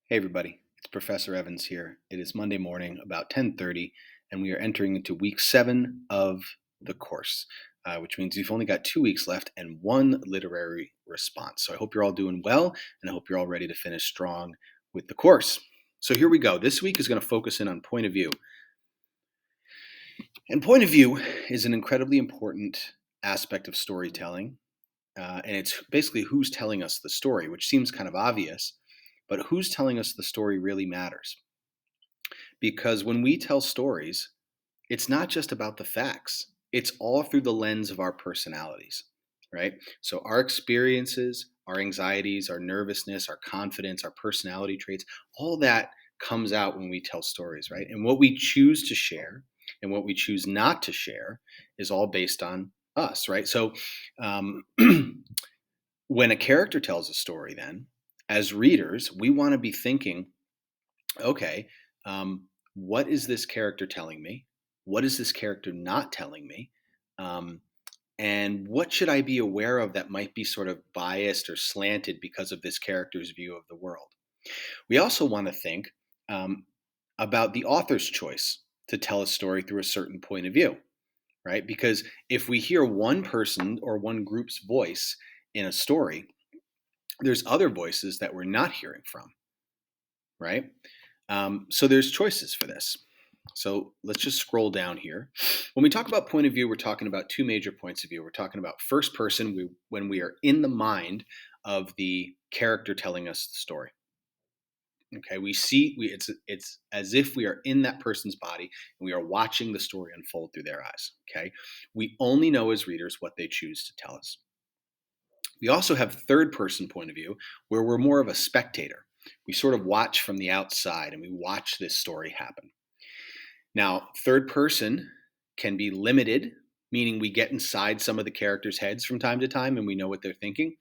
Hey everybody, it's Professor Evans here. It is Monday morning, about 10:30, and we are entering into week 7 of the course, which means we've only got 2 weeks left and one literary response. So I hope you're all doing well, and I hope you're all ready to finish strong with the course. So here we go. This week is going to focus in on point of view. And point of view is an incredibly important aspect of storytelling, and it's basically who's telling us the story, which seems kind of obvious, but who's telling us the story really matters. Because when we tell stories, it's not just about the facts, it's all through the lens of our personalities, right? So our experiences, our anxieties, our nervousness, our confidence, our personality traits, all that comes out when we tell stories, right? And what we choose to share and what we choose not to share is all based on us, right? So um, when a character tells a story, then as readers, we want to be thinking, okay, what is this character telling me? What is this character not telling me? Um, and what should I be aware of that might be sort of biased or slanted because of this character's view of the world? We also want to think um, about the author's choice to tell a story through a certain point of view, right? Because if we hear one person or one group's voice in a story, there's other voices that we're not hearing from, right? So there's choices for this. So let's just scroll down here. When we talk about point of view, we're talking about two major points of view. We're talking about first person, when we are in the mind of the character telling us the story. Okay, it's as if we are in that person's body and we are watching the story unfold through their eyes. Okay, we only know as readers what they choose to tell us. We also have third person point of view where we're more of a spectator. We sort of watch from the outside and we watch this story happen. Now, third person can be limited, meaning we get inside some of the characters' heads from time to time and we know what they're thinking,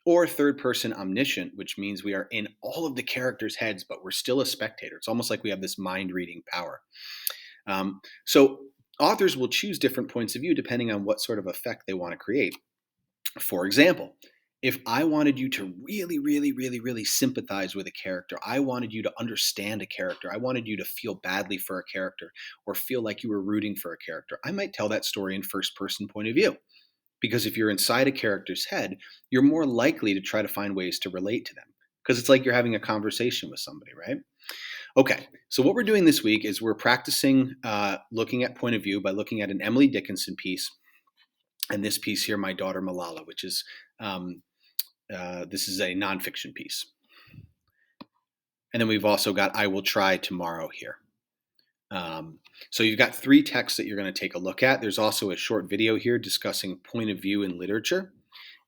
or third person omniscient, which means we are in all of the characters' heads, but we're still a spectator. It's almost like we have this mind reading power. So, authors will choose different points of view depending on what sort of effect they want to create. For example, if I wanted you to really, really, really, really sympathize with a character, I wanted you to understand a character, I wanted you to feel badly for a character or feel like you were rooting for a character, I might tell that story in first person point of view. Because if you're inside a character's head, you're more likely to try to find ways to relate to them. Because it's like you're having a conversation with somebody, right? Okay, so what we're doing this week is we're practicing looking at point of view by looking at an Emily Dickinson piece and this piece here, My Daughter Malala, which is um, this is a nonfiction piece. And then we've also got I Will Try Tomorrow here. So you've got three texts that you're going to take a look at. There's also a short video here discussing point of view in literature.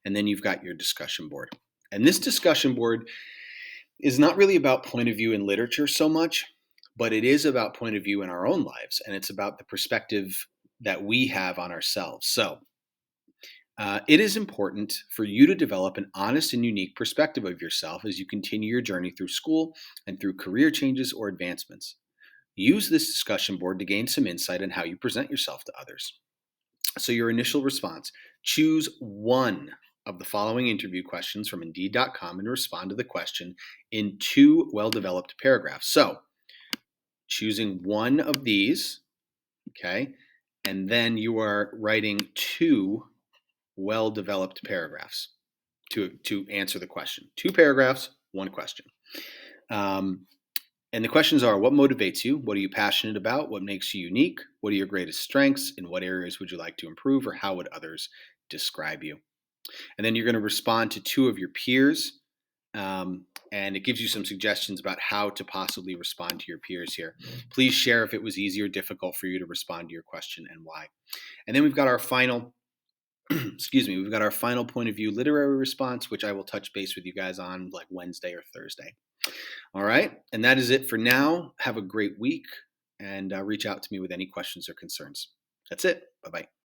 And then you've got your discussion board. And this discussion board is not really about point of view in literature so much, but it is about point of view in our own lives. And it's about the perspective that we have on ourselves. So it is important for you to develop an honest and unique perspective of yourself as you continue your journey through school and through career changes or advancements. Use this discussion board to gain some insight on how you present yourself to others. So, your initial response: choose one of the following interview questions from Indeed.com and respond to the question in two well developed paragraphs. So, choosing one of these, okay, and then you are writing two well developed paragraphs to answer the question. Two paragraphs, one question. Um, and the questions are: what motivates you? What are you passionate about? What makes you unique? What are your greatest strengths? In what areas would you like to improve? Or how would others describe you? And then you're going to respond to two of your peers. And it gives you some suggestions about how to possibly respond to your peers here. Please share if it was easy or difficult for you to respond to your question and why. And then we've got our final excuse me, we've got our final point of view literary response, which I will touch base with you guys on like Wednesday or Thursday. All right. And that is it for now. Have a great week and reach out to me with any questions or concerns. That's it. Bye bye.